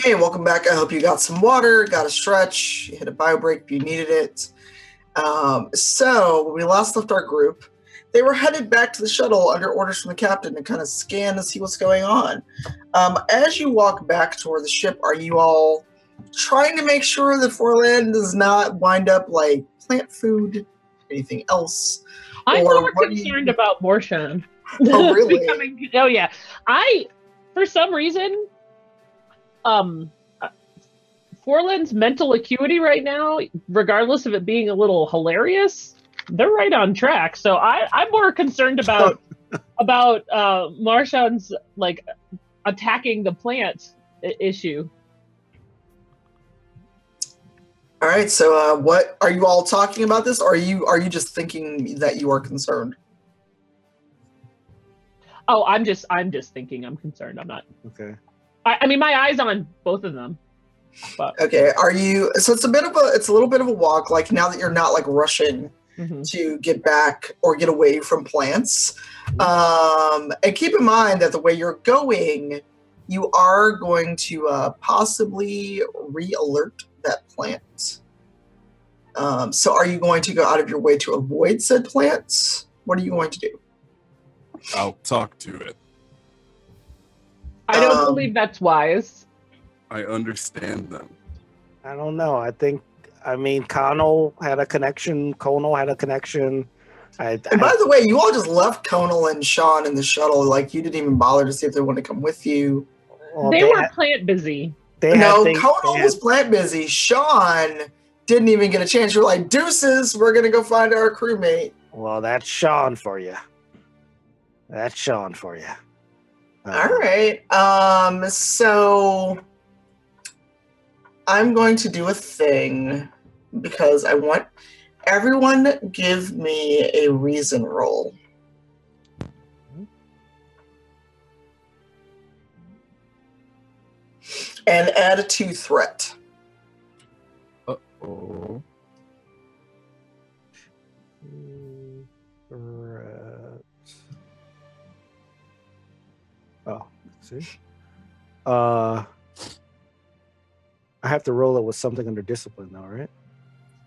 Hey, welcome back. I hope you got some water, got a stretch, you hit a bio break if you needed it. So when we last left our group, they were headed back to the shuttle under orders from the captain to kind of scan to see what's going on. As you walk back toward the ship, are you all trying to make sure that Forland does not wind up like plant food, anything else? I'm more concerned about Morshan. Oh, really? Oh, yeah. For some reason, Forland's mental acuity right now, regardless of it being a little hilarious, they're right on track. So I'm more concerned about Morshan's like attacking the plant issue. All right. So, what are you all talking about this, or are you just thinking that you are concerned? Oh, I'm just thinking I'm concerned. I'm not. Okay. I mean, my eyes on both of them. But. Okay. Are you? So it's a little bit of a walk. Like now that you're not like rushing to get back or get away from plants, and keep in mind that the way you're going, you are going to possibly re-alert that plant. So are you going to go out of your way to avoid said plants? What are you going to do? I'll talk to it. I don't believe that's wise. I understand them. I don't know. Conal had a connection. Conal had a connection. And by the way, you all just left Conal and Sean in the shuttle. Like, you didn't even bother to see if they want to come with you. Well, they were plant busy. Conal was plant busy. Sean didn't even get a chance. You're like, deuces, we're going to go find our crewmate. Well, that's Sean for you. All right. So I'm going to do a thing because I want everyone give me a reason roll. And add a 2 threat. Uh-oh. Oh, see? I have to roll it with something under discipline, though, right?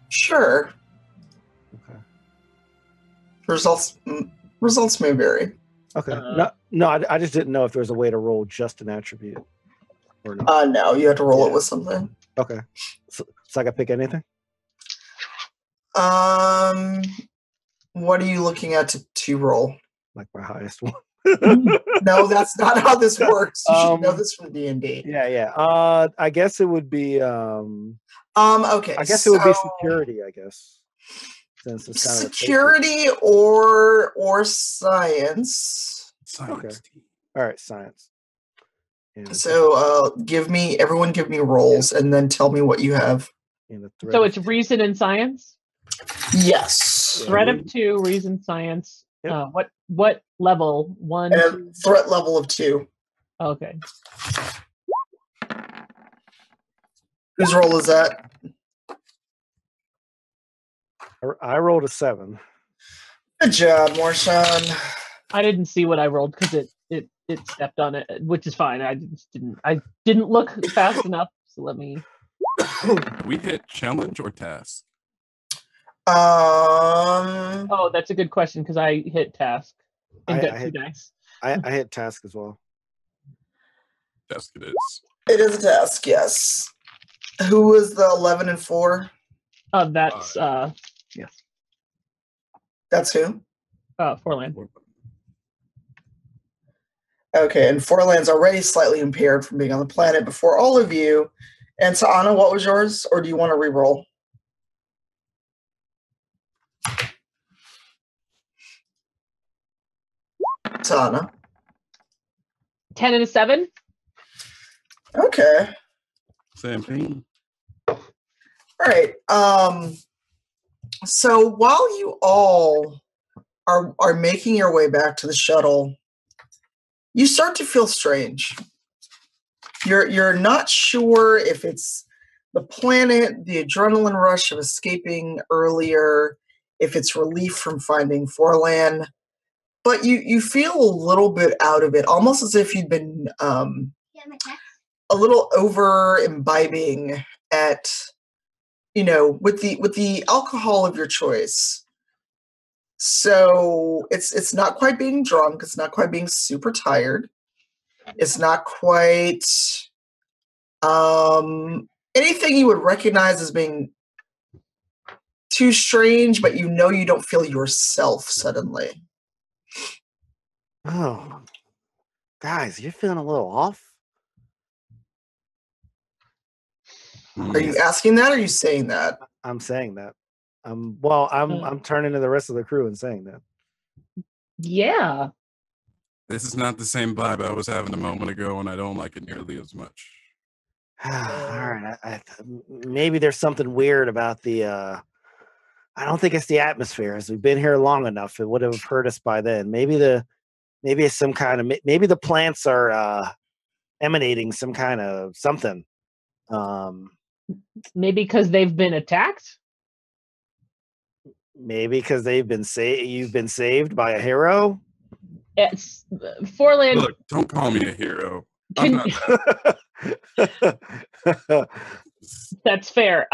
Sure. Okay. Results may vary. Okay. I just didn't know if there was a way to roll just an attribute or not. No, you have to roll it with something. Okay. So I can pick anything? What are you looking at to roll? Like my highest one. No, that's not how this works. You should know this from D&D. Yeah. I guess it would be okay. I guess it would be security, I guess. Since it's kind security or science. Okay. All right, science. And so everyone give me rolls and then tell me what you have. So it's reason and science? Yes. Threat of 2, reason, science. Yep. What level? 1, 2? Threat level of 2. Okay. Whose roll is that? I rolled a 7. Good job, Morshan. I didn't see what I rolled because it stepped on it, which is fine. I didn't look fast enough. So let me. We hit challenge or task? Oh, that's a good question because I hit task and got 2 dice. I hit task as well. Task it is. It is a task, yes. Who was the 11 and 4? That's yes. That's who? Forland. Okay, and Forland's already slightly impaired from being on the planet before all of you. And so, Anna, what was yours? Or do you want to re-roll? Anna. 10 and a 7. Okay. Same thing. All right. So while you all are making your way back to the shuttle, you start to feel strange. You're not sure if it's the planet, the adrenaline rush of escaping earlier, if it's relief from finding Forland, but you feel a little bit out of it, almost as if you'd been over imbibing at, with the alcohol of your choice. So it's not quite being drunk. It's not quite being super tired. It's not quite anything you would recognize as being too strange, but you don't feel yourself suddenly. Oh, guys, you're feeling a little off. Are you asking that or are you saying that? I'm saying that. I'm turning to the rest of the crew and saying that. Yeah. This is not the same vibe I was having a moment ago, and I don't like it nearly as much. All right. Maybe there's something weird about the. I don't think it's the atmosphere. As we've been here long enough, it would have hurt us by then. Maybe it's some kind of. Maybe the plants are emanating some kind of something. Maybe because they've been attacked. Maybe because you've been saved by a hero. It's Forland. Look, don't call me a hero. That's fair.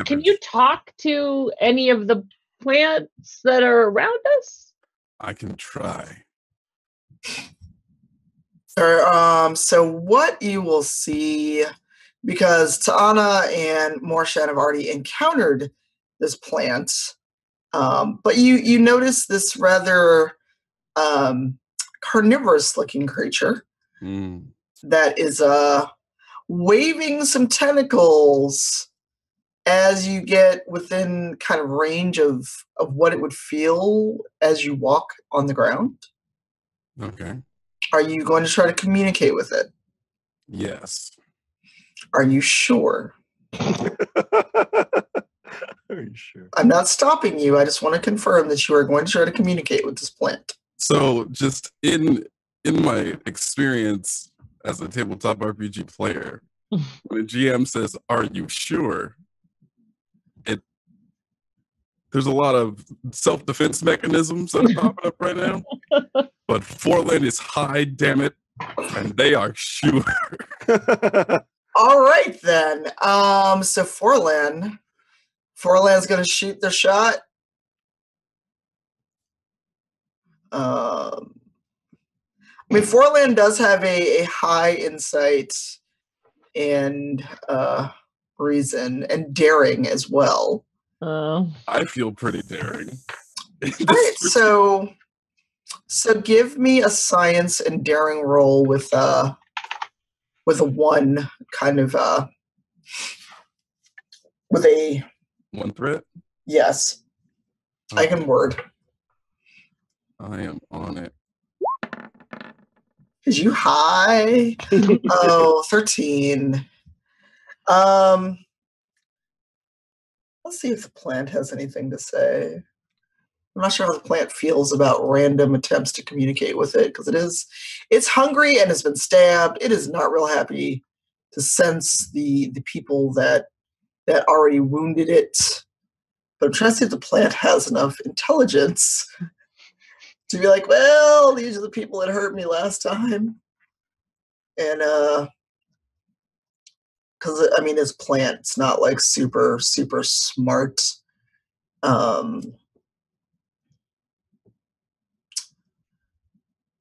Can you talk to any of the plants that are around us? I can try. So what you will see, because Ta'ana and Morshan have already encountered this plant, but you notice this rather carnivorous-looking creature that is waving some tentacles as you get within kind of range of what it would feel as you walk on the ground. Okay. Are you going to try to communicate with it? Yes. Are you sure? Are you sure? I'm not stopping you. I just want to confirm that you are going to try to communicate with this plant. So just in my experience as a tabletop RPG player, when a GM says, "Are you sure?" There's a lot of self-defense mechanisms that are popping up right now. But Forland is high, damn it, and they are sure. All right, then. So Forland's going to shoot the shot. Forland does have a high insight and reason and daring as well. I feel pretty daring. All right, so give me a science and daring roll with a 1 kind of with a 1 threat. Yes, okay. I can word. I am on it. Is you high? 13. Let's see if the plant has anything to say. I'm not sure how the plant feels about random attempts to communicate with it, because it's hungry and has been stabbed. It is not real happy to sense the people that already wounded it. But I'm trying to see if the plant has enough intelligence to be like, well, these are the people that hurt me last time. And because it's plant, it's not like super, super smart.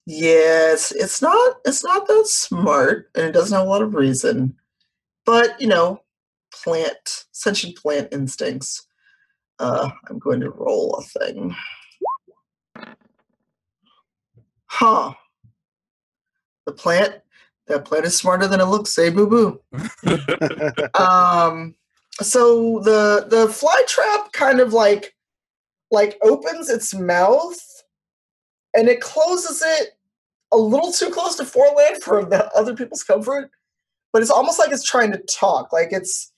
Yes, it's not that smart, and it doesn't have a lot of reason. But sentient plant instincts. I'm going to roll a thing. Huh. That plant is smarter than it looks, say boo boo. So the fly trap kind of like opens its mouth and it closes it a little too close to Forland for the other people's comfort, but it's almost like it's trying to talk. Like it's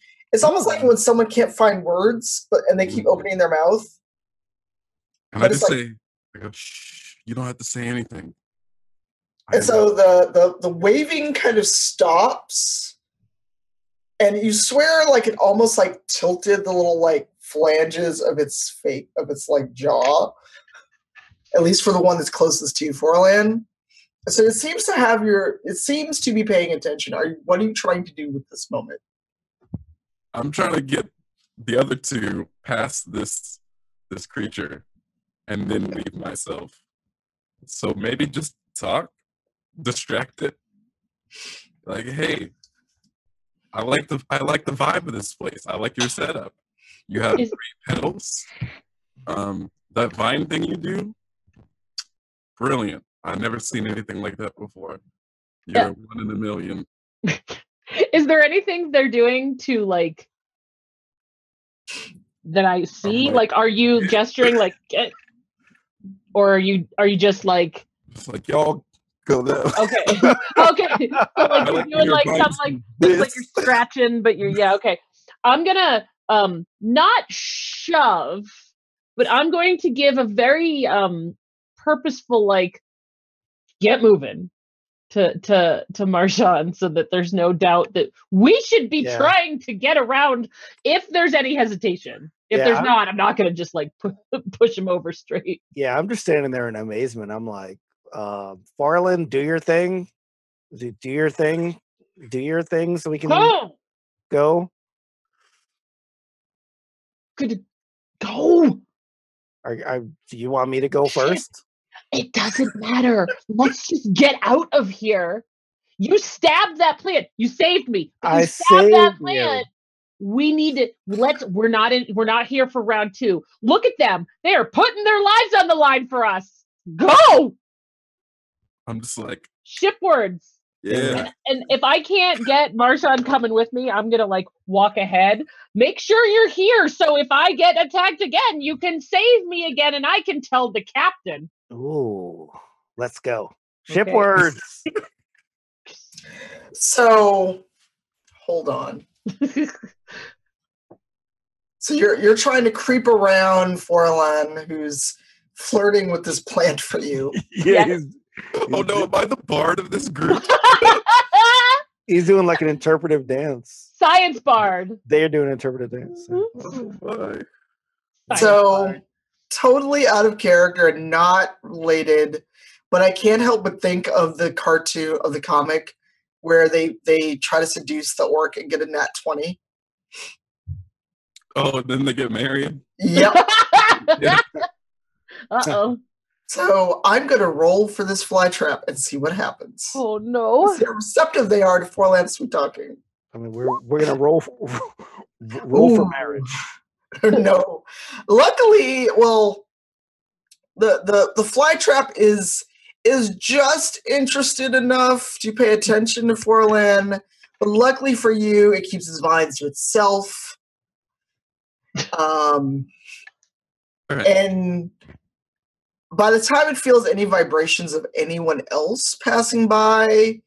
almost like when someone can't find words, and they keep opening their mouth. And I just say, shh, you don't have to say anything. And so the waving kind of stops, and you swear like it almost like tilted the little like flanges of its jaw, at least for the one that's closest to you, Forland. So it seems to have it seems to be paying attention. What are you trying to do with this moment? I'm trying to get the other two past this creature and then leave myself. So maybe just talk, distract it. Like, hey, I like the vibe of this place. I like your setup. You have great pedals. That vine thing you do, brilliant. I've never seen anything like that before. You're one in a million. Is there anything they're doing to like that I see? Like, are you gesturing like, or are you just like? It's like y'all go there. Okay, okay. So like you're doing like some like it's like you're scratching, but you're okay. I'm gonna not shove, but I'm going to give a very purposeful like get moving to Morshan so that there's no doubt that we should be trying to get around if there's any hesitation. If there's not, I'm not going to just like push him over straight. Yeah, I'm just standing there in amazement. I'm like, Farland, do your thing. Do your thing. Do your thing so we can go. Could go. Do you want me to go first? It doesn't matter. Let's just get out of here. You stabbed that plant. You saved me. I stabbed that plant. We need to we're not here for round 2. Look at them. They are putting their lives on the line for us. Go. I'm just like shipwards. Yeah. And if I can't get Morshan coming with me, I'm gonna like walk ahead. Make sure you're here, so if I get attacked again, you can save me again, and I can tell the captain. Ooh, let's go. Shipwards. So, hold on. So you're trying to creep around Forlan, who's flirting with this plant for you. Yeah. Oh no, am I the bard of this group? He's doing like an interpretive dance. Science bard. They're doing interpretive dance. So totally out of character and not related, but I can't help but think of the cartoon of the comic where they try to seduce the orc and get a nat 20. Oh, and then they get married? Yep. Yeah. Uh-oh. So I'm going to roll for this fly trap and see what happens. Oh, no. See how receptive they are to Forlan sweet talking. I mean, we're going to roll for marriage. No. Luckily, well, the fly trap is just interested enough to pay attention to Forlan, but luckily for you, it keeps its vines to itself. And by the time it feels any vibrations of anyone else passing by,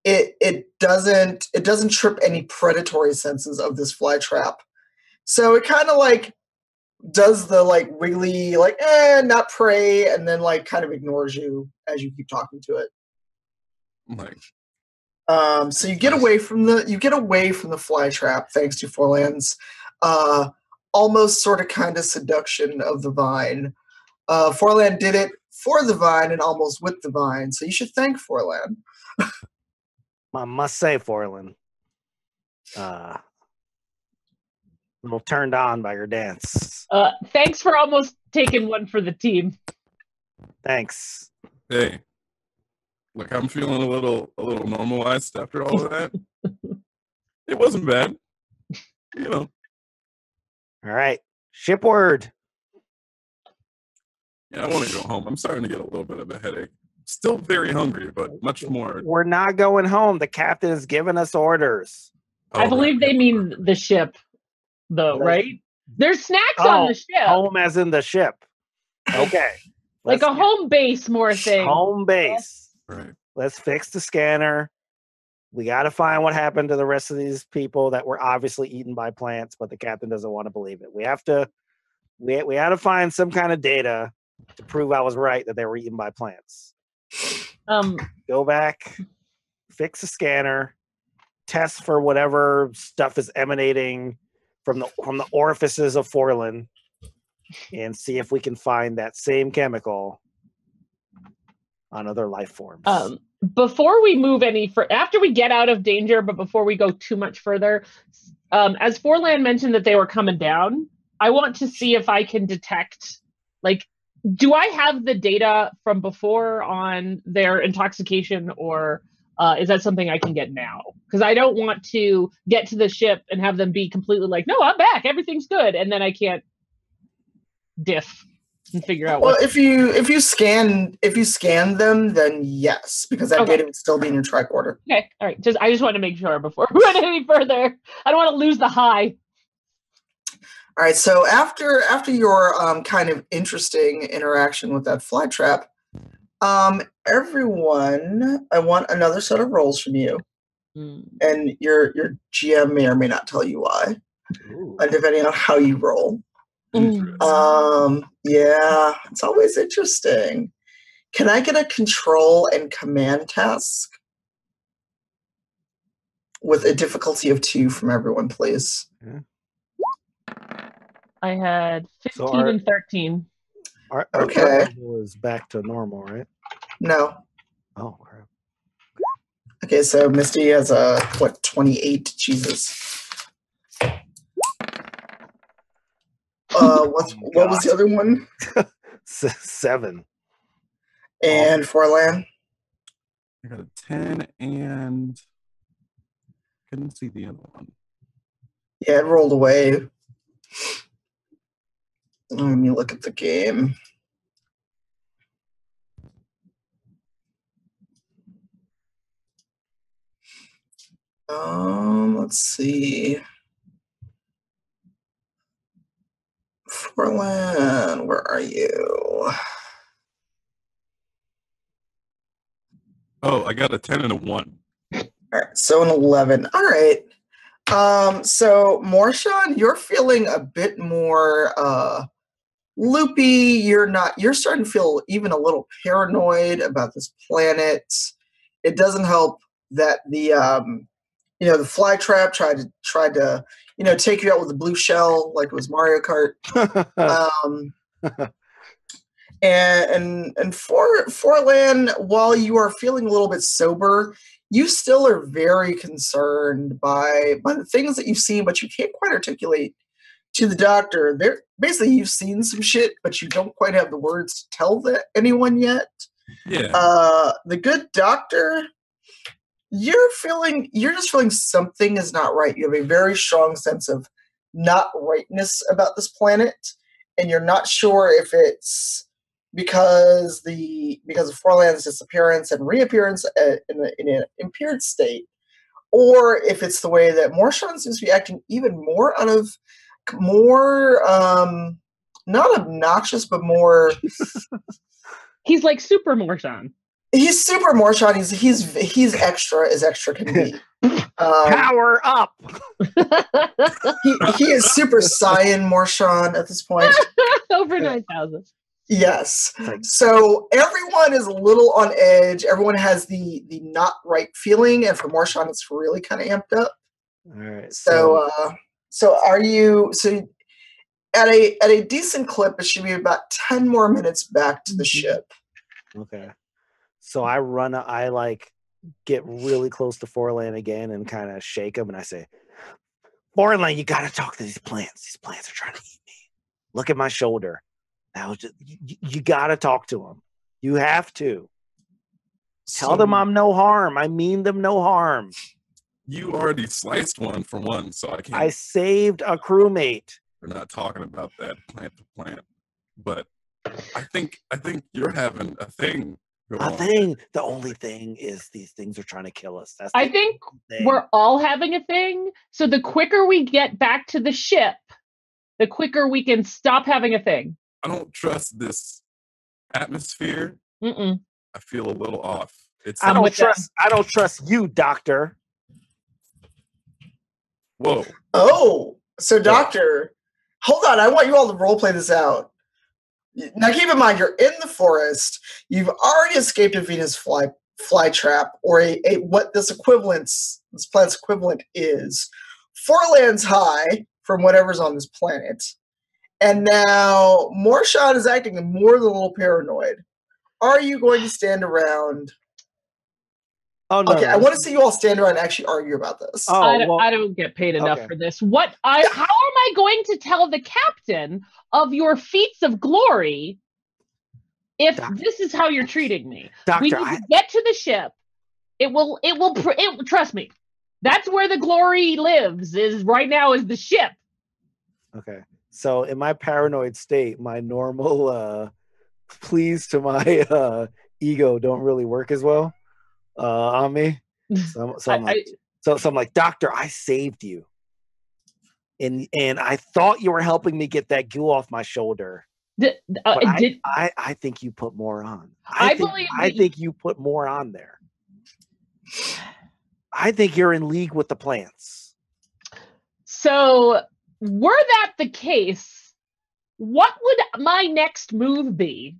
it doesn't trip any predatory senses of this fly trap. So it kind of like does the like wiggly like not prey, and then like kind of ignores you as you keep talking to it. Like, so you get away from the fly trap thanks to Forlan's almost sort of kind of seduction of the vine. Forlan did it for the vine and almost with the vine, so you should thank Forlan. I must say, Forlan, a little turned on by your dance. Thanks for almost taking one for the team. Thanks. Hey, look, I'm feeling a little normalized after all of that. It wasn't bad, you know. All right, shipward. Yeah, I want to go home. I'm starting to get a little bit of a headache. Still very hungry, but much more. We're not going home. The captain has given us orders. I believe they mean the ship, though, right? There's snacks on the ship. Home as in the ship. Okay. Like a home base more thing. Home base. Right. Let's fix the scanner. We got to find what happened to the rest of these people that were obviously eaten by plants, but the captain doesn't want to believe it. We have to find some kind of data to prove I was right that they were eaten by plants. Go back, fix the scanner, test for whatever stuff is emanating from the orifices of Forlan, and see if we can find that same chemical on other life forms. Before we move after we get out of danger, but before we go too much further, as Forlan mentioned that they were coming down, I want to see if I can detect, like, do I have the data from before on their intoxication, or is that something I can get now? Because I don't want to get to the ship and have them be completely like, no, I'm back, everything's good, and then I can't diff and figure out. Well, if you scan them, then yes, because that data would still be in your tricorder. Okay, all right. I just want to make sure before we went any further. I don't want to lose the high. All right. So after your kind of interesting interaction with that fly trap, everyone, I want another set of rolls from you, and your GM may or may not tell you why, depending on how you roll. Yeah, it's always interesting. Can I get a control and command task with a difficulty of 2 from everyone, please? Yeah. I had 15 and 13. Our level is back to normal, right? No. Oh, crap. Okay, so Misty has a 28? Jesus. What was the other one? 7. And Forlan? I got a 10 and couldn't see the other one. Yeah, it rolled away. Let me look at the game. Let's see. Forlan, where are you? Oh, I got a 10 and a 1. All right, so an 11. All right. So Morshan, you're feeling a bit more loopy. You're starting to feel even a little paranoid about this planet. It doesn't help that the fly trap tried to take you out with a blue shell like it was Mario Kart. And Forlan, while you are feeling a little bit sober, you still are very concerned by the things that you've seen, but you can't quite articulate to the doctor. Basically, you've seen some shit, but you don't quite have the words to tell anyone yet. Yeah. The good doctor, you're just feeling something is not right. You have a very strong sense of not rightness about this planet, and you're not sure if it's because of Forlan's disappearance and reappearance in an impaired state, or if it's the way that Morshan seems to be acting even more not obnoxious, but more. He's like Super Morshan. He's Super Morshan. He's extra as extra can be. Power up. he is Super Saiyan Morshan at this point. Over 9,000. Yes. So everyone is a little on edge. Everyone has the not right feeling, and for Morshan, it's really kind of amped up. All right. So are you at a decent clip? It should be about 10 more minutes back to the ship. Okay. So I get really close to Forlan again and kind of shake him, and I say, Forlan, you got to talk to these plants. These plants are trying to eat me. Look at my shoulder. Now, you got to talk to them. You have to. Tell them I'm no harm. I mean them no harm. You already sliced one for one, so I can't. I saved a crewmate. We're not talking about that plant to plant, but I think you're having a thing. The only thing is these things are trying to kill us. I think we're all having a thing. So the quicker we get back to the ship, the quicker we can stop having a thing. I don't trust this atmosphere. Mm-mm. I feel a little off. I don't trust you, Doctor. Whoa. Oh, so Doctor, hold on. I want you all to role play this out. Now, keep in mind, you're in the forest. You've already escaped a Venus fly trap, or what this planet's equivalent is. 4 lands high from whatever's on this planet. And now Morshan is acting more than a little paranoid. are you going to stand around? Oh no! Okay, I want to see you all stand around and actually argue about this. Oh, I don't get paid enough for this. How am I going to tell the captain of your feats of glory if this is how you're treating me? Doctor, we need to get to the ship. It will trust me. That's where the glory lives, is right now is the ship. Okay. So in my paranoid state, my normal pleas to my ego don't really work as well on me. So I'm like, Doctor, I saved you. And I thought you were helping me get that goo off my shoulder. I think you put more on. I think you put more on there. I think you're in league with the plants. So, were that the case, what would my next move be?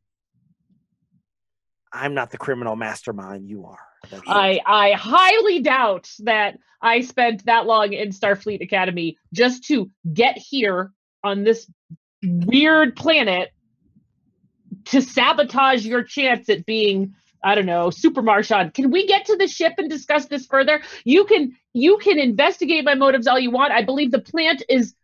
I'm not the criminal mastermind. You are. I highly doubt that I spent that long in Starfleet Academy just to get here on this weird planet to sabotage your chance at being, I don't know, Super Morshan. Can we get to the ship and discuss this further? You can investigate my motives all you want. I believe the plant is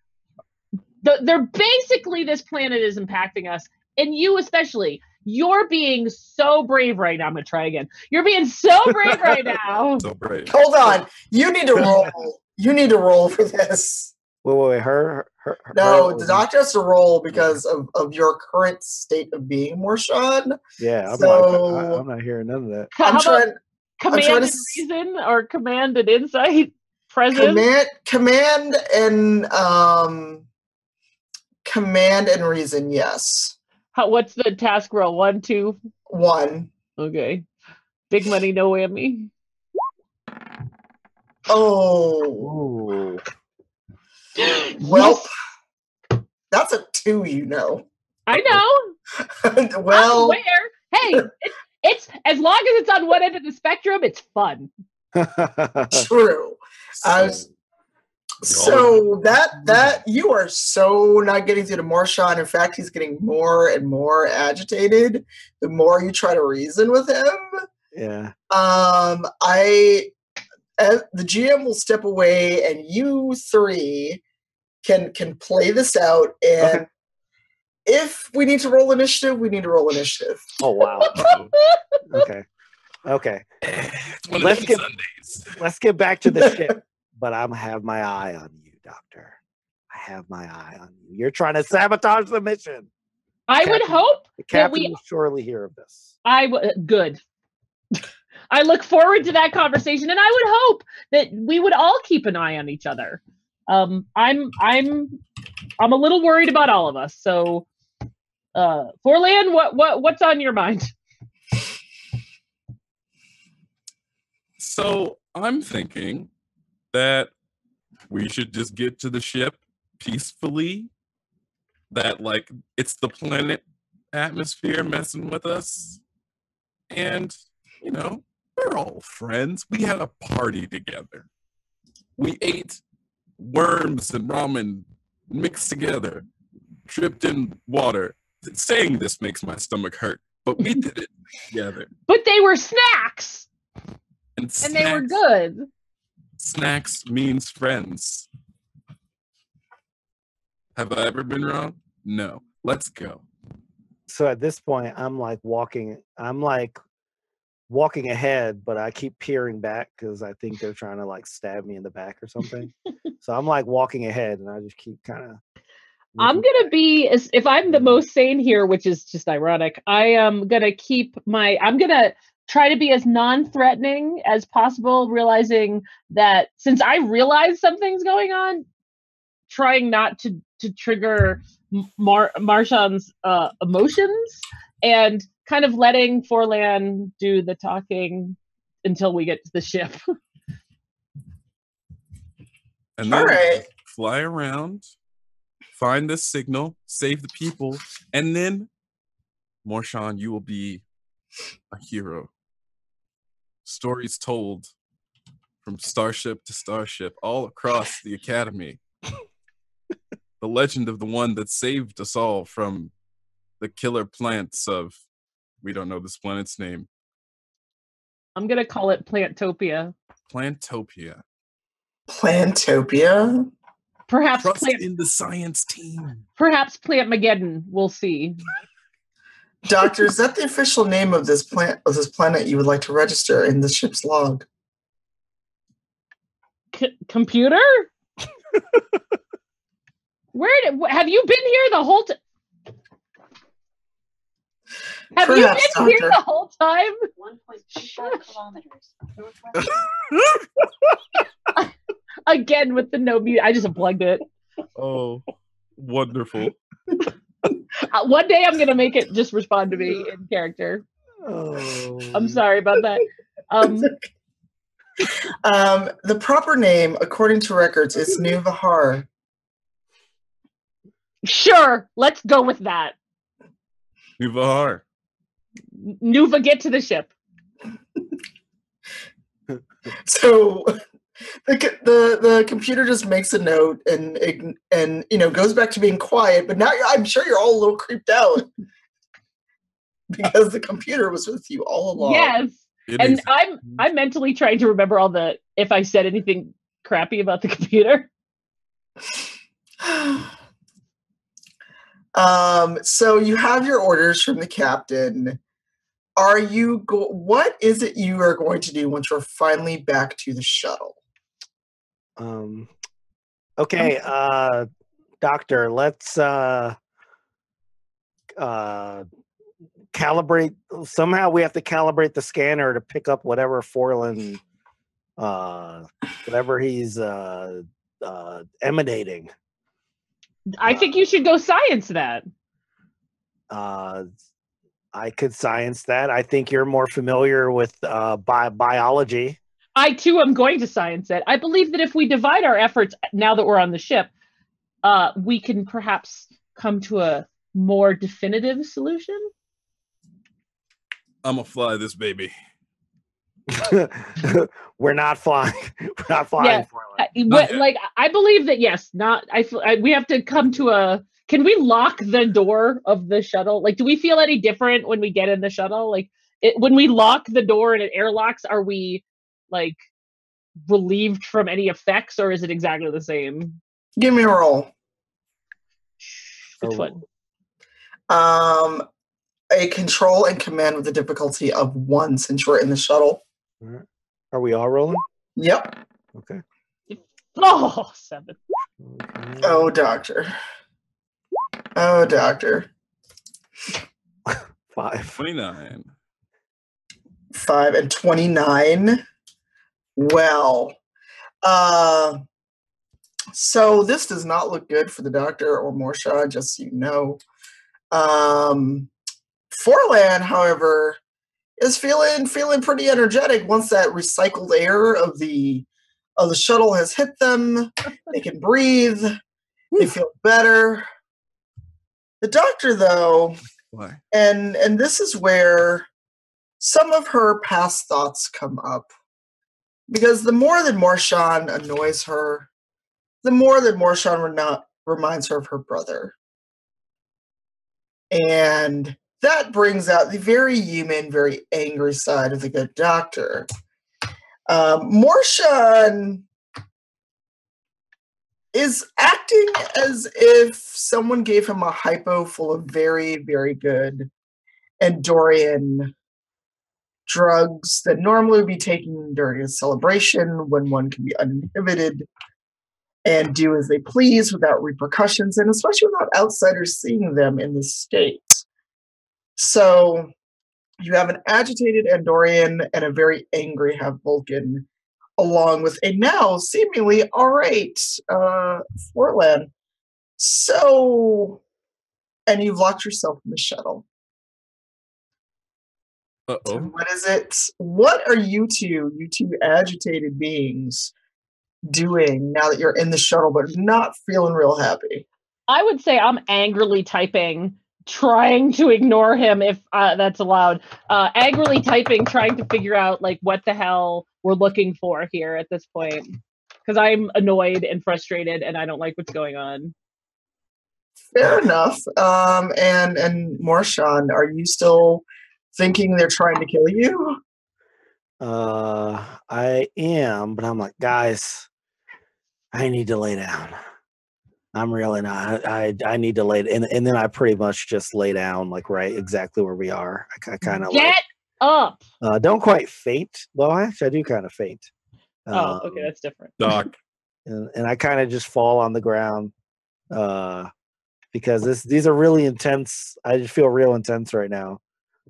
they're basically, this planet is impacting us, and you especially. You're being so brave right now. I'm gonna try again. You're being so brave right now. So brave. Hold on. You need to roll. You need to roll for this. Wait. Her. No, the doctor has to roll because of your current state of being, Morshan. Yeah, I'm not hearing none of that. Command and reason or command and insight? Presence? Command and reason, yes. What's the task roll? 1, 2? 1. Okay. Big money, no whammy. Oh. Well, that's a 2, you know. I know. Well, I'm aware. Hey, it's as long as it's on one end of the spectrum, it's fun. True. So that you are so not getting through to Morshan. In fact, he's getting more and more agitated the more you try to reason with him. Yeah. The GM will step away, and you 3 can play this out. And if we need to roll initiative, we need to roll initiative. Oh wow. Okay. Let's get back to the ship. But I'm have my eye on you, Doctor. I have my eye on you. You're trying to sabotage the mission. I would hope the captain will surely hear of this. Good. I look forward to that conversation, and I would hope that we would all keep an eye on each other. I'm a little worried about all of us. So, Forlan, what's on your mind? So I'm thinking that we should just get to the ship peacefully. That, like, it's the planet atmosphere messing with us. And, you know, we're all friends. We had a party together. We ate worms and ramen mixed together, tripped in water. Saying this makes my stomach hurt, but we did it together. But they were snacks. And they were good. Snacks means friends. Have I ever been wrong? No. Let's go. So at this point, I'm like walking ahead, but I keep peering back because I think they're trying to like stab me in the back or something. So I'm like walking ahead, and I just keep kind of. I'm gonna be, if I'm the most sane here, which is just ironic. I am gonna I'm gonna try to be as non-threatening as possible, realizing that since I realize something's going on, trying not to trigger Morshan's emotions, and kind of letting Forlan do the talking until we get to the ship. And then fly around, find the signal, save the people, and then, Morshan, you will be a hero. Stories told from starship to starship all across the academy. The legend of the one that saved us all from the killer plants of We don't know this planet's name. I'm gonna call it Plantopia. Plantopia. Plantopia? Perhaps Trust in the science team. Perhaps Plantmageddon. We'll see. Doctor, is that the official name of this planet you would like to register in the ship's log? Computer? Have you been here the whole time? Have Perhaps, you been here the whole time? 1.5 kilometers. Again with the no mute. I just unplugged it. Oh, wonderful. One day I'm gonna make it just respond to me in character. Oh. I'm sorry about that. The proper name, according to records, is New Vahar. Sure, let's go with that. New Vahar. Nuva, get to the ship. So the computer just makes a note and goes back to being quiet. But now I'm sure you're all a little creeped out because the computer was with you all along. Yes, and I'm mentally trying to remember if I said anything crappy about the computer. So you have your orders from the captain. What is it you are going to do once you're finally back to the shuttle? Okay, Doctor, let's calibrate. Somehow we have to calibrate the scanner to pick up whatever Forlan, whatever he's emanating. I think you should go science that. I could science that. I think you're more familiar with biology. I too am going to science it. I believe that if we divide our efforts now that we're on the ship, we can perhaps come to a more definitive solution. I'm gonna fly this baby. We're not flying. We're not flying. Yeah. Like I believe that yes. We have to come to a. Can we lock the door of the shuttle? Like, do we feel any different when we get in the shuttle? Like, when we lock the door and it airlocks, are we like relieved from any effects, or is it exactly the same? Give me a roll. Which one? A control and command with a difficulty of 1 since you're in the shuttle. Are we all rolling? Yep. Okay. Oh, 7. Okay. Oh, Doctor. Oh, Doctor. 5. 29. 5 and 29. Well, so this does not look good for the Doctor or Morshan, just so you know. Forlan, however, is feeling pretty energetic once that recycled air of the shuttle has hit them. They can breathe. They feel better. The Doctor, though, Why? and this is where some of her past thoughts come up. Because the more that Morshan annoys her, the more that Morshan reminds her of her brother. And that brings out the very human, very angry side of the good Doctor. Morshan is acting as if someone gave him a hypo full of very, very good Andorian drugs that normally would be taken during a celebration when one can be uninhibited and do as they please without repercussions, and especially without outsiders seeing them in this state. So you have an agitated Andorian and a very angry Half-Vulcan, along with a now seemingly all right Forlan. So, and you've locked yourself in the shuttle. Uh-oh. What is it? What are you two agitated beings, doing now that you're in the shuttle but not feeling real happy? I would say I'm angrily typing, trying to ignore him if that's allowed. Angrily typing, trying to figure out like what the hell we're looking for here at this point. Because I'm annoyed and frustrated and I don't like what's going on. Fair enough. And Morshan, are you still thinking they're trying to kill you? I am, but I'm like, guys, I need to lay down. I'm really not. I need to lay, and then I pretty much just lay down, like right exactly where we are. I kind of Get up. Don't quite faint. Well, actually, I do kind of faint. Oh, okay, that's different. Doc. And I kind of just fall on the ground because these are really intense. I just feel real intense right now,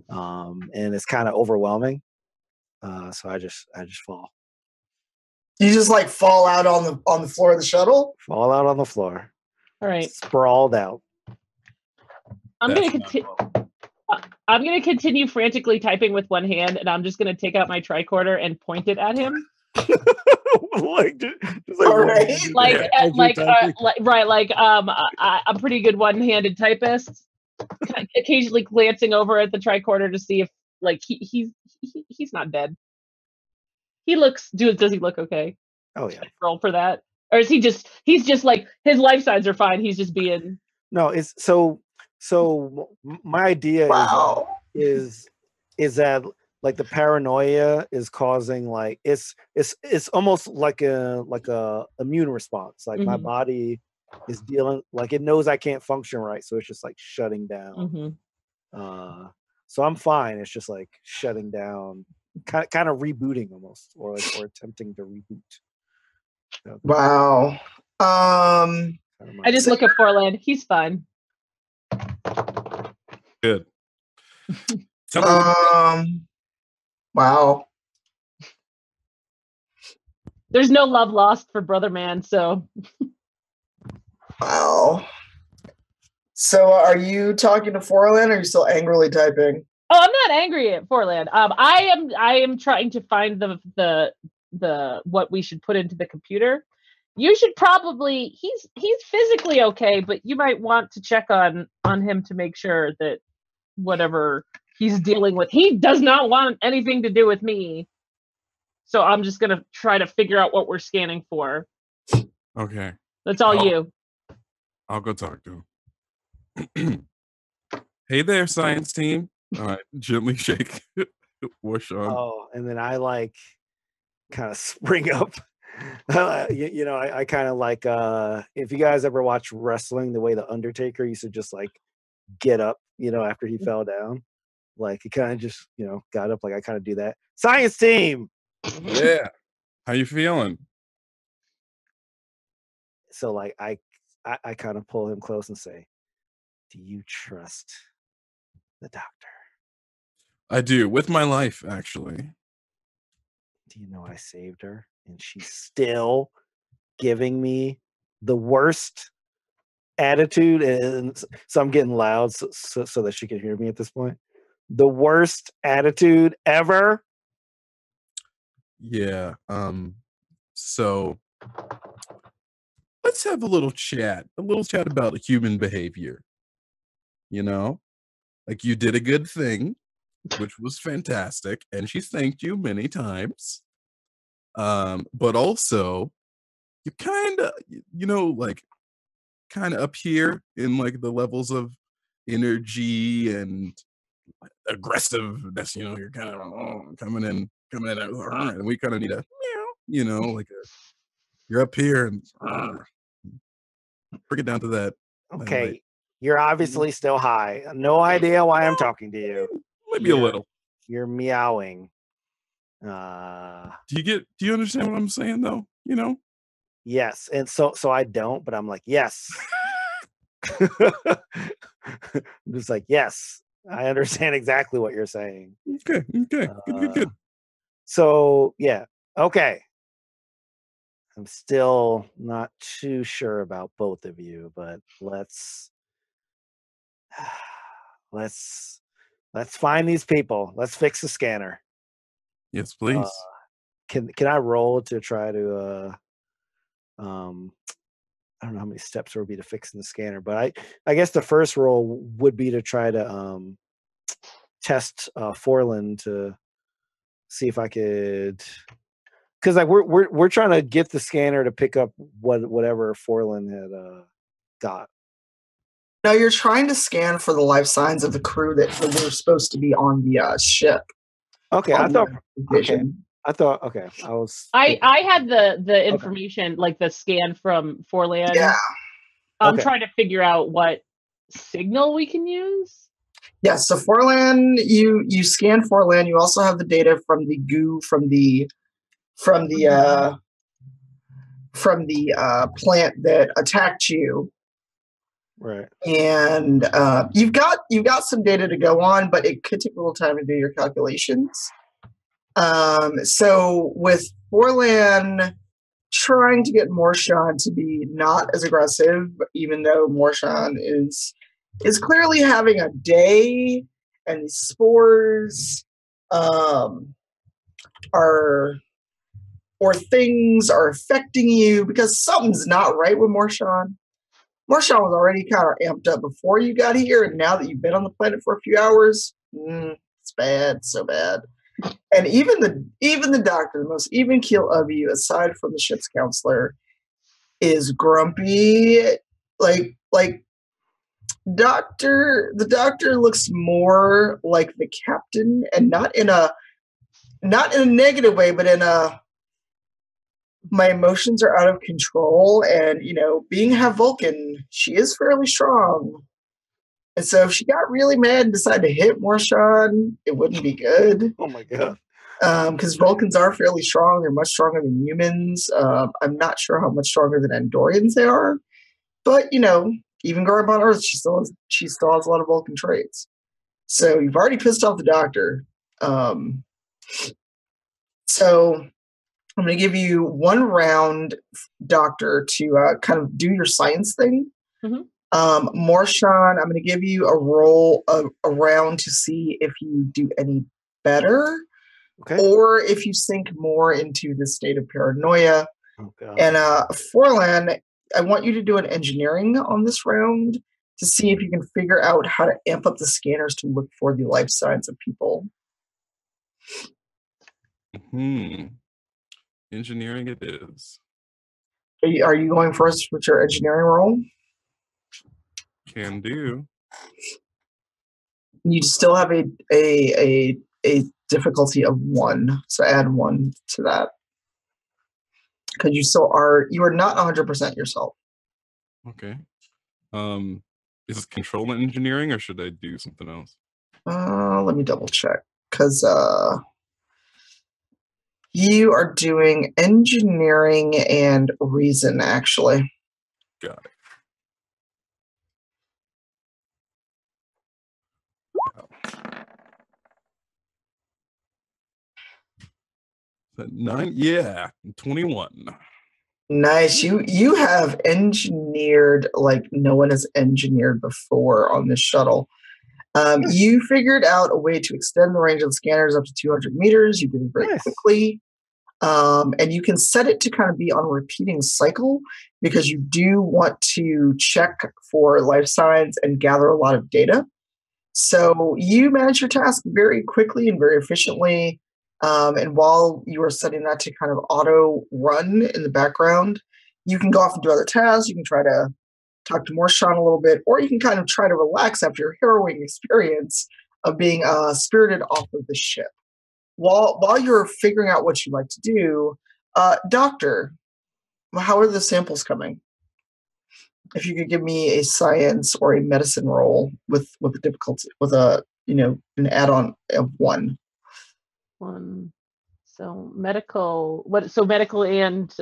and it's kind of overwhelming. So I just fall. You just like fall out on the floor of the shuttle? Fall out on the floor. All right. Sprawled out. I'm gonna continue frantically typing with one hand, and I'm just gonna take out my tricorder and point it at him. I'm a pretty good one-handed typist. Occasionally glancing over at the tricorder to see if he's not dead. He looks. Does he look okay? Oh yeah. Roll for that, or is he's just like his life signs are fine. He's just being. No, it's so. My idea is that like the paranoia is causing like it's almost like a immune response. Like my body is dealing like it knows I can't function right, so it's just like shutting down. So I'm fine. It's just like shutting down, kind of rebooting almost, or attempting to reboot. So, wow. I just look at Forland. He's fine. Good. Wow. There's no love lost for Brother Man, so. Wow. So are you talking to Forland, or are you still angrily typing? Oh, I'm not angry at Forland. I am trying to find the what we should put into the computer. You should probably he's physically okay, but you might want to check on him to make sure that whatever he's dealing with, he does not want anything to do with me. So I'm just gonna try to figure out what we're scanning for. Okay. That's all you. I'll go talk to him. Hey there, science team. Gently shake Morshan. Oh, and then I like kind of spring up. I kind of like if you guys ever watch wrestling, the way the Undertaker used to just like get up, after he fell down, like he kind of just got up. Like I kind of do that. Science team. Yeah. How you feeling? So like I kind of pull him close and say, "Do you trust the doctor?" I do, with my life, actually. Do you know I saved her, and she's still giving me the worst attitude? And so I'm getting loud so that she can hear me at this point. The worst attitude ever. Yeah. So let's have a little chat about human behavior. Like you did a good thing, which was fantastic, and she thanked you many times. But also you kind of, kind of up here in like the levels of energy and aggressiveness, you're kind of coming in, and we kind of need a, like you're up here and bring it down to that. Okay, you're obviously still high. No idea why I'm talking to you. Maybe a little. You're meowing. Do you understand what I'm saying though? Yes, and so I don't, but I'm like, yes. I'm just like, yes, I understand exactly what you're saying. Okay, good. So yeah, okay. I'm still not too sure about both of you, but let's find these people. Let's fix the scanner. Yes, please. Can I roll to try to I don't know how many steps there would be to fixing the scanner, but I guess the first roll would be to try to test Forland to see if I could, because like we're trying to get the scanner to pick up whatever Forland had got. No, you're trying to scan for the life signs of the crew that were supposed to be on the ship. Okay, I thought. Okay, I thought. Okay, I had the information like the scan from Forlan. Yeah. I'm trying to figure out what signal we can use. Yeah, so Forlan, you scan Forlan. You also have the data from the goo from the plant that attacked you. Right. And you've got some data to go on, but it could take a little time to do your calculations. So with Forlan trying to get Morshan to be not as aggressive, even though Morshan is clearly having a day, and the spores things are affecting you because something's not right with Morshan. Morshan was already kind of amped up before you got here, and now that you've been on the planet for a few hours, it's bad, so bad. And even the doctor, the most even keel of you, aside from the ship's counselor, is grumpy. Like the doctor looks more like the captain, and not in a negative way, but in a my emotions are out of control, and being half Vulcan, she is fairly strong. And so if she got really mad and decided to hit Morshan, it wouldn't be good. Oh my god. Because Vulcans are fairly strong. They're much stronger than humans. I'm not sure how much stronger than Andorians they are. But, even growing up on Earth, she still has a lot of Vulcan traits. So you've already pissed off the doctor. So I'm going to give you 1 round, Doctor, to kind of do your science thing. Mm-hmm. Morshan, I'm going to give you a roll a round to see if you do any better, or if you sink more into the state of paranoia. Oh, God. And Forlan, I want you to do an engineering on this round to see if you can figure out how to amp up the scanners to look for the life signs of people. Engineering it is. Are you going first with your engineering roll? Can do. You still have a difficulty of 1, so add 1 to that, because you are not 100% yourself. Okay. Is it control engineering, or should I do something else? Let me double check, because you are doing engineering and reason, actually. Got it. Wow. 9, yeah, 21. Nice. You have engineered like no one has engineered before on this shuttle. You figured out a way to extend the range of the scanners up to 200 meters. You did it very quickly. And you can set it to kind of be on a repeating cycle, because you do want to check for life signs and gather a lot of data. So you manage your task very quickly and very efficiently. And while you are setting that to kind of auto run in the background, you can go off and do other tasks. You can try to talk to Morshan a little bit, or you can kind of try to relax after your harrowing experience of being spirited off of the ship. While you're figuring out what you'd like to do, Doctor, how are the samples coming? If you could give me a science or a medicine roll with a difficulty, with an add-on of 1. 1. So medical. So medical and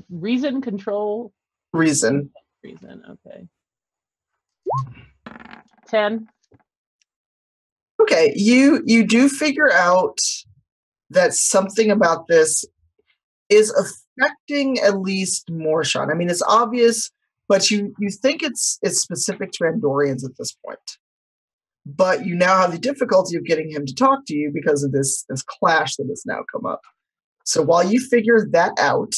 reason control. Reason. Okay. 10. Okay, you do figure out that something about this is affecting at least Morshan. I mean, it's obvious, but you think it's specific to Andorians at this point. But you now have the difficulty of getting him to talk to you because of this clash that has now come up. So while you figure that out,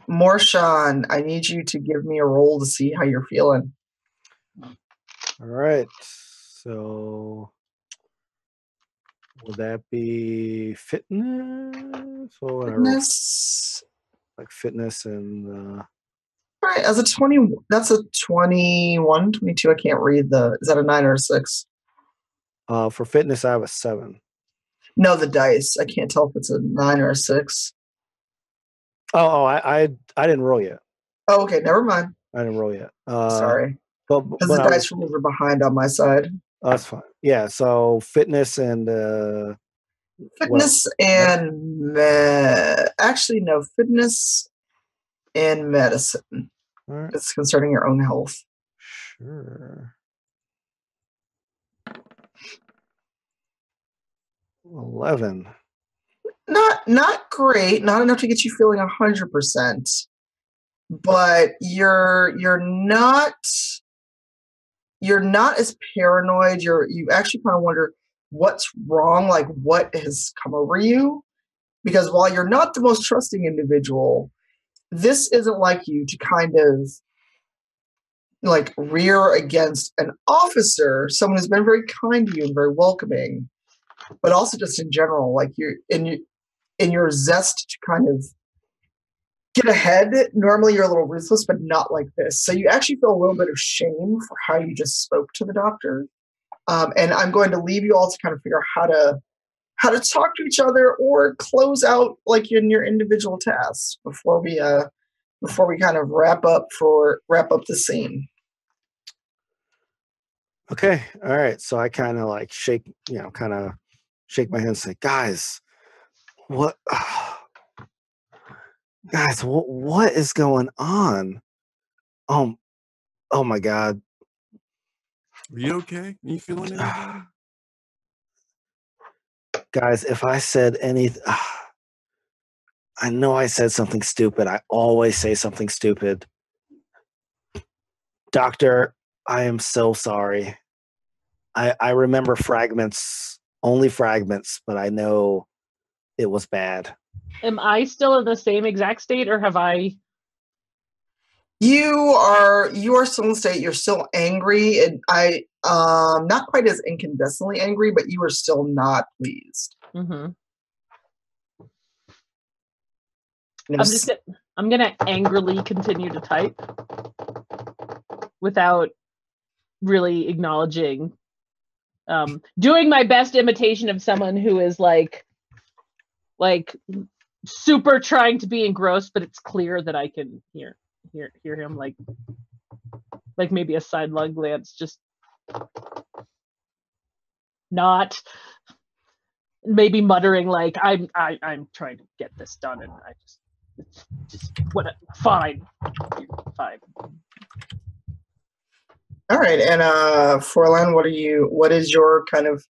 Morshan, I need you to give me a roll to see how you're feeling. All right. So would that be fitness? Fitness? Like fitness and All right, as a 20, that's a 21, 22. I can't read is that a 9 or a 6? For fitness, I have a 7. No, the dice. I can't tell if it's a 9 or a 6. I didn't roll yet. Oh, okay, never mind. I didn't roll yet. Sorry. But because the dice rolls are behind on my side. That's fine. Yeah, so fitness and fitness and actually no, fitness and medicine. All right. It's concerning your own health. Sure. 11. Not great. Not enough to get you feeling 100%. But you're not as paranoid. You actually kind of wonder what's wrong, like what has come over you. Because while you're not the most trusting individual, this isn't like you to kind of like rear against an officer, someone who's been very kind to you and very welcoming, but also just in general, like you're in your zest to kind of get ahead. Normally you're a little ruthless, but not like this. So you actually feel a little bit of shame for how you just spoke to the doctor. And I'm going to leave you all to kind of figure out how to talk to each other or close out like in your individual tasks before we kind of wrap up the scene. Okay. All right. So I kind of like shake my hand and say, guys, what is going on? Oh my God. Are you okay? Are you feeling any better? Guys, if I said anything, I know I said something stupid. I always say something stupid. Doctor, I am so sorry. I remember only fragments, but I know it was bad. Am I still in the same exact state, or have I? You are still in the state. You're still angry, and not quite as incandescently angry, but you are still not pleased. Mm-hmm. I'm gonna angrily continue to type without really acknowledging. Doing my best imitation of someone who is like super trying to be engrossed, but it's clear that I can hear him, like maybe a sidelong glance, just not maybe muttering like I'm trying to get this done, and I just fine. All right, and Forlan, what is your kind of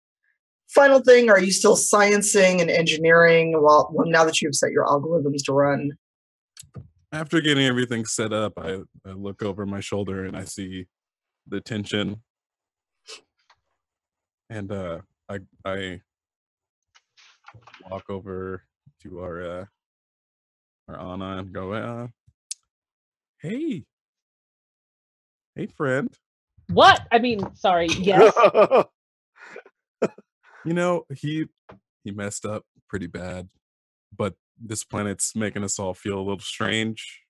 final thing? Are you still sciencing and engineering well now that you've set your algorithms to run? After getting everything set up, I look over my shoulder and I see the tension, and I walk over to our Anna and go, hey friend. What? I mean, sorry. Yes. You know, he messed up pretty bad, but this planet's making us all feel a little strange.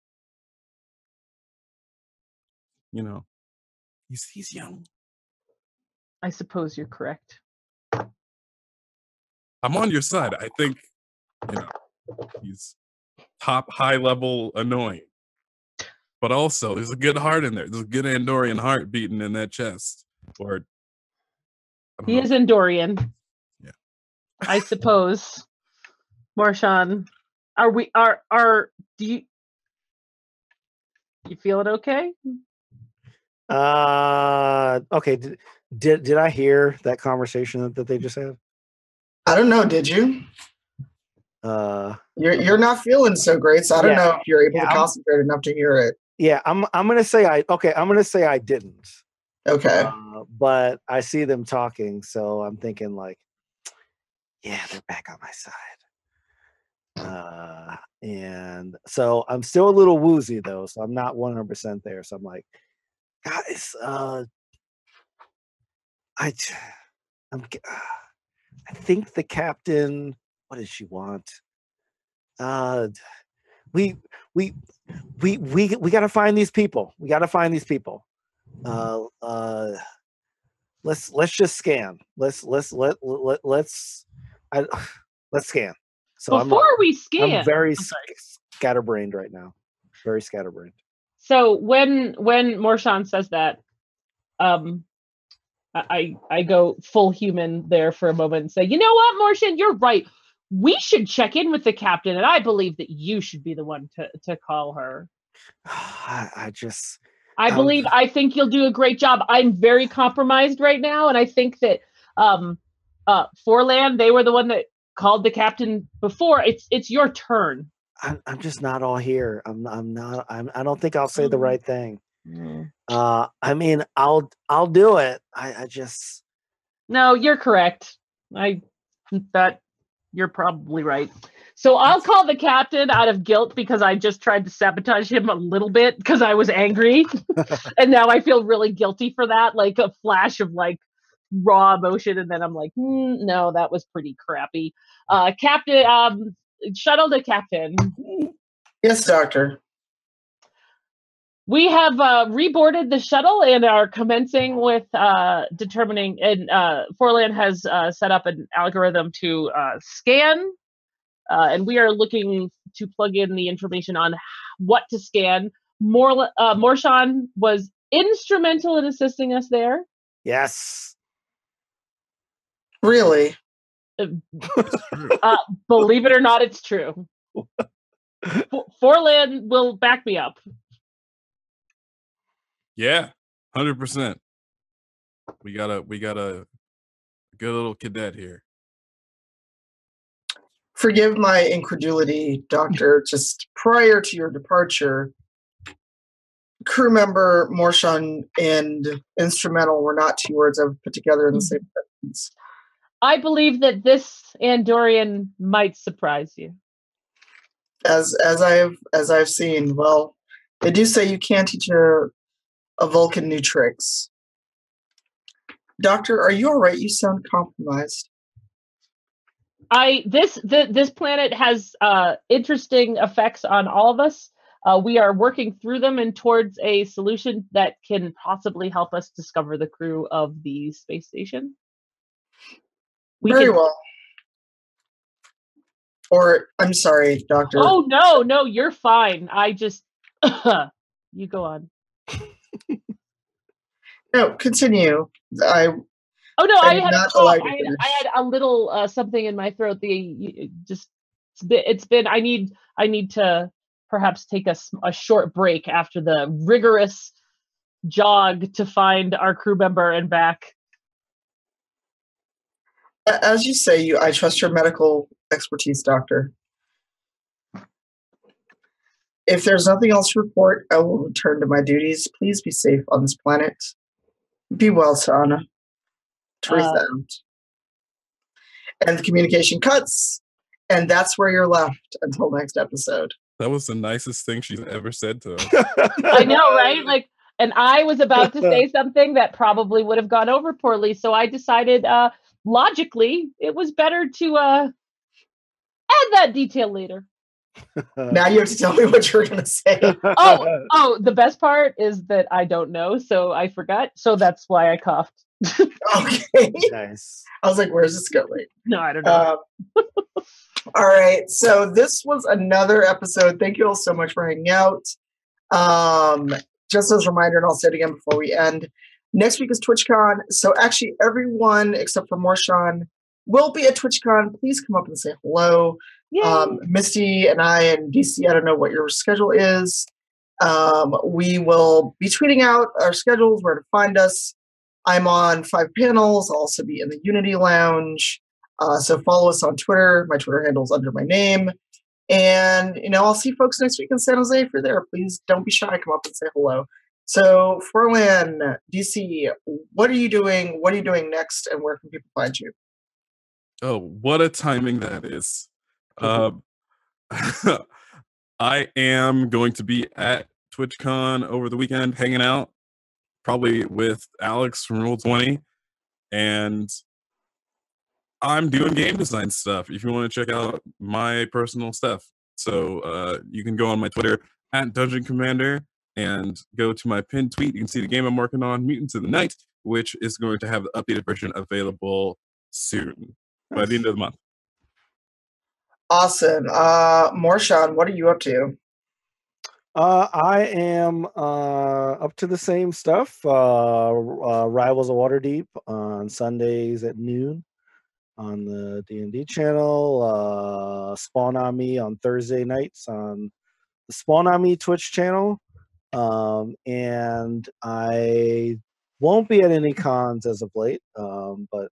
You know, he's young. I suppose you're correct. I'm on your side. I think, he's top high level annoying. But also, there's a good heart in there. There's a good Andorian heart beating in that chest. Or he is Andorian. Yeah. I suppose. Morshan, do you feel it okay? Okay. Did I hear that conversation that they just had? I don't know. Did you? You're not feeling so great, so I don't know if you're able to concentrate enough to hear it. Yeah, I'm gonna say I'm gonna say I didn't. Okay. But I see them talking, so I'm thinking like, yeah, they're back on my side. And so I'm still a little woozy though, so I'm not 100% there. So I'm like, guys, I think the captain. What does she want? We we got to find these people. We got to find these people. Let's just scan. Let's scan. So we scan, I'm very scatterbrained right now. Very scatterbrained. So when Morshan says that, I go full human there for a moment and say, you know what, Morshan, you're right. We should check in with the captain, and I believe that you should be the one to call her. I think you'll do a great job. I'm very compromised right now, and I think that Forland, they were the one that called the captain before. It's your turn. I'm just not all here. I don't think I'll say the right thing. I mean, I'll do it. I just. No, you're correct. You're probably right. So I'll call the captain out of guilt because I just tried to sabotage him a little bit because I was angry. And now I feel really guilty for that, like a flash of like raw emotion. And then I'm like, no, that was pretty crappy. Captain, shuttle to captain. Yes, Doctor. We have reboarded the shuttle and are commencing with determining, and Forland has set up an algorithm to scan, and we are looking to plug in the information on what to scan. Morshan was instrumental in assisting us there. Yes. Really? Believe it or not, it's true. Forland will back me up. Yeah, 100%. We got a good little cadet here. Forgive my incredulity, Doctor. Just prior to your departure, crew member Morshan and instrumental were not two words I've put together in the same sentence. I believe that this Andorian might surprise you. As I've seen, well, they do say you can't teach a Vulcan new tricks. Doctor, are you all right? You sound compromised. This planet has interesting effects on all of us. We are working through them and towards a solution that can possibly help us discover the crew of the space station. Very well. Or, I'm sorry, Doctor. Oh, no, you're fine. I just... you go on. No, continue. I had a little something in my throat. I need to perhaps take a short break after the rigorous jog to find our crew member and back. As you say, I trust your medical expertise, Doctor. If there's nothing else to report, I will return to my duties. Please be safe on this planet. Be well, Sana. Teresa out. And the communication cuts, and that's where you're left until next episode. That was the nicest thing she's ever said to us. I know, right? Like, and I was about to say something that probably would have gone over poorly, so I decided, logically, it was better to add that detail later. Now you have to tell me what you're going to say. Oh, the best part is that I don't know, so I forgot. So that's why I coughed. Okay. Nice. I was like, where's this going? No, I don't know. All right. So this was another episode. Thank you all so much for hanging out. Just as a reminder, and I'll say it again before we end, next week is TwitchCon. So actually everyone except for Morshan will be at TwitchCon. Please come up and say hello. Misty and I and DC, I don't know what your schedule is. We will be tweeting out our schedules, where to find us. I'm on 5 panels. I'll also be in the Unity Lounge. So follow us on Twitter. My Twitter handle is under my name. And, I'll see folks next week in San Jose if you're there. Please don't be shy. Come up and say hello. So, Furlan, DC, what are you doing? What are you doing next? And where can people find you? Oh, what a timing that is. I am going to be at TwitchCon over the weekend, hanging out, probably with Alex from Roll20, and I'm doing game design stuff if you want to check out my personal stuff. So you can go on my Twitter at Dungeon Commander, and go to my pinned tweet. You can see the game I'm working on, Mutants of the Night, which is going to have the updated version available soon, by the end of the month. Awesome. Morshan, what are you up to? I am up to the same stuff. Rivals of Waterdeep on Sundays at noon on the D&D channel. Spawn on Me on Thursday nights on the Spawn on Me Twitch channel. And I won't be at any cons as of late, but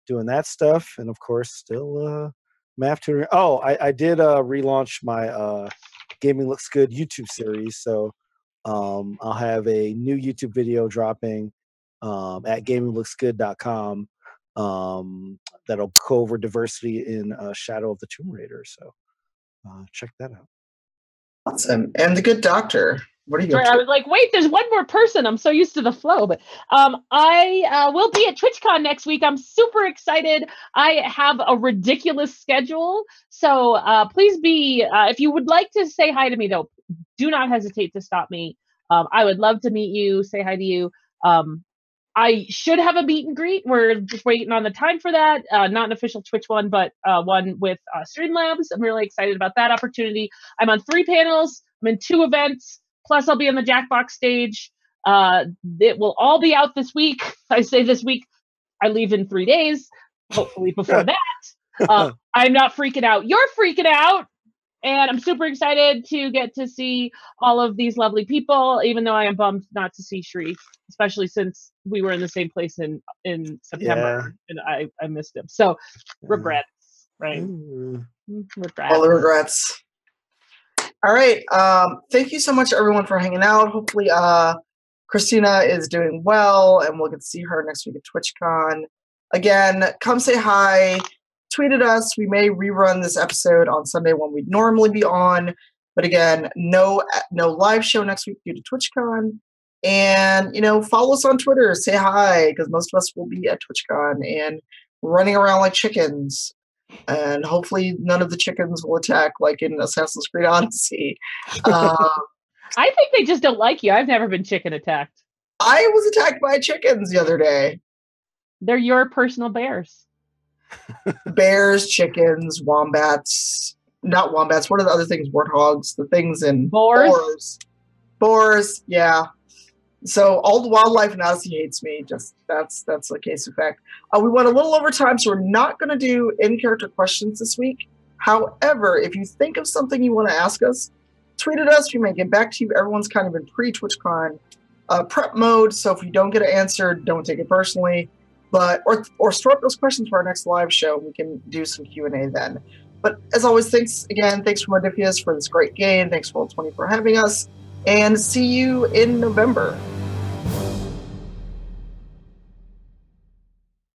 doing that stuff. And of course, still math tutoring. Oh, I did relaunch my Gaming Looks Good YouTube series. So I'll have a new YouTube video dropping at gaminglooksgood.com that'll cover diversity in Shadow of the Tomb Raider. So check that out. Awesome. And the Good Doctor, what are you up to? I was like, wait, there's one more person. I'm so used to the flow. But I will be at TwitchCon next week. I'm super excited. I have a ridiculous schedule. So please be, if you would like to say hi to me, though, do not hesitate to stop me. I would love to meet you, say hi to you. I should have a meet and greet. We're just waiting on the time for that. Not an official Twitch one, but one with Streamlabs. I'm really excited about that opportunity. I'm on 3 panels. I'm in 2 events. Plus, I'll be on the Jackbox stage. It will all be out this week. I say this week. I leave in 3 days. Hopefully before that. I'm not freaking out. You're freaking out. And I'm super excited to get to see all of these lovely people, even though I am bummed not to see Shri, especially since we were in the same place in September and I missed him. So regrets, right? Regrets. All the regrets. All right. Thank you so much, everyone, for hanging out. Hopefully Christina is doing well, and we'll get to see her next week at TwitchCon. Again, come say hi. Tweet at us. We may rerun this episode on Sunday when we'd normally be on. But again, no live show next week due to TwitchCon. And, follow us on Twitter. Say hi, because most of us will be at TwitchCon and running around like chickens. And hopefully none of the chickens will attack like in Assassin's Creed Odyssey. I think they just don't like you. I've never been chicken attacked. I was attacked by chickens the other day. They're your personal bears. Bears, chickens, wombats. Not wombats. What are the other things? Warthogs. The things in boars. Boars. Yeah. So all the wildlife in Odyssey hates me. Just that's a case of fact. We went a little over time, so we're not going to do in-character questions this week. However, if you think of something you want to ask us, tweet at us. We may get back to you. Everyone's kind of in pre-TwitchCon prep mode, so if you don't get it answered, don't take it personally. But or store up those questions for our next live show. We can do some Q&A then. But as always, thanks again. Thanks for Modifius for this great game. Thanks for Roll20 for having us. And see you in November.